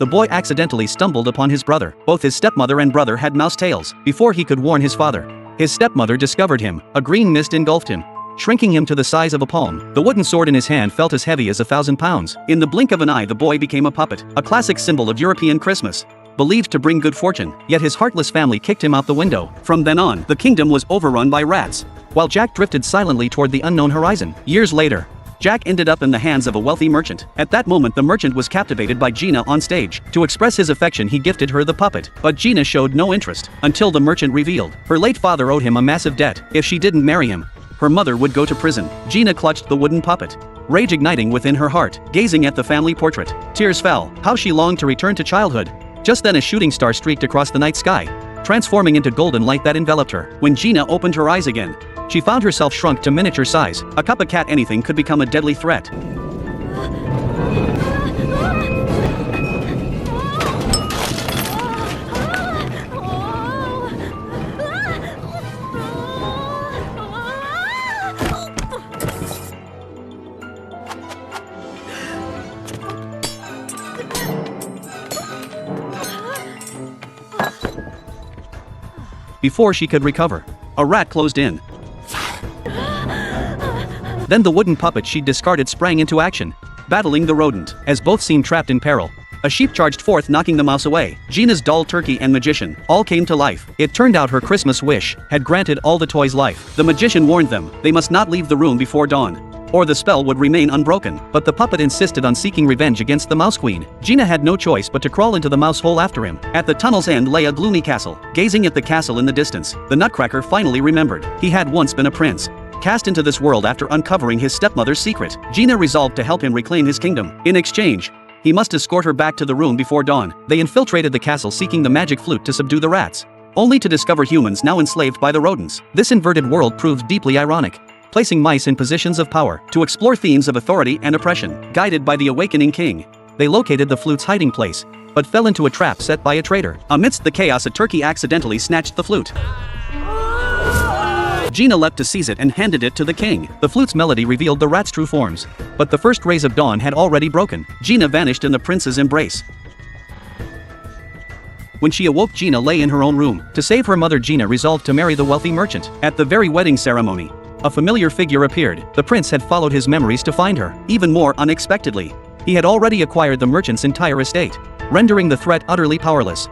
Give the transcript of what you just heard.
the boy accidentally stumbled upon his brother. Both his stepmother and brother had mouse tails. Before he could warn his father, his stepmother discovered him. A green mist engulfed him, shrinking him to the size of a palm. The wooden sword in his hand felt as heavy as 1,000 pounds. In the blink of an eye, the boy became a puppet, a classic symbol of European Christmas, believed to bring good fortune. Yet his heartless family kicked him out the window. From then on, the kingdom was overrun by rats, while Jack drifted silently toward the unknown horizon. Years later, Jack ended up in the hands of a wealthy merchant. At that moment, the merchant was captivated by Gina on stage. To express his affection, he gifted her the puppet, but Gina showed no interest, until the merchant revealed her late father owed him a massive debt. If she didn't marry him, her mother would go to prison. Gina clutched the wooden puppet, rage igniting within her heart. Gazing at the family portrait, tears fell. How she longed to return to childhood. Just then a shooting star streaked across the night sky, transforming into golden light that enveloped her. When Gina opened her eyes again, she found herself shrunk to miniature size. A copycat anything could become a deadly threat. Before she could recover, a rat closed in. Then the wooden puppet she'd discarded sprang into action, battling the rodent. As both seemed trapped in peril, a sheep charged forth, knocking the mouse away. Gina's doll, turkey, and magician all came to life. It turned out her Christmas wish had granted all the toys life. The magician warned them they must not leave the room before dawn, or the spell would remain unbroken. But the puppet insisted on seeking revenge against the Mouse Queen. Gina had no choice but to crawl into the mouse hole after him. At the tunnel's end lay a gloomy castle. Gazing at the castle in the distance, the Nutcracker finally remembered he had once been a prince, cast into this world after uncovering his stepmother's secret. Gina resolved to help him reclaim his kingdom. In exchange, he must escort her back to the room before dawn. They infiltrated the castle seeking the magic flute to subdue the rats, only to discover humans now enslaved by the rodents. This inverted world proved deeply ironic, placing mice in positions of power. To explore themes of authority and oppression, guided by the awakening king, they located the flute's hiding place, but fell into a trap set by a traitor. Amidst the chaos, a turkey accidentally snatched the flute. Gina leapt to seize it and handed it to the king. The flute's melody revealed the rat's true forms, but the first rays of dawn had already broken. Gina vanished in the prince's embrace. When she awoke, Gina lay in her own room. To save her mother, Gina resolved to marry the wealthy merchant. At the very wedding ceremony, a familiar figure appeared. The prince had followed his memories to find her. Even more unexpectedly, he had already acquired the merchant's entire estate, rendering the threat utterly powerless.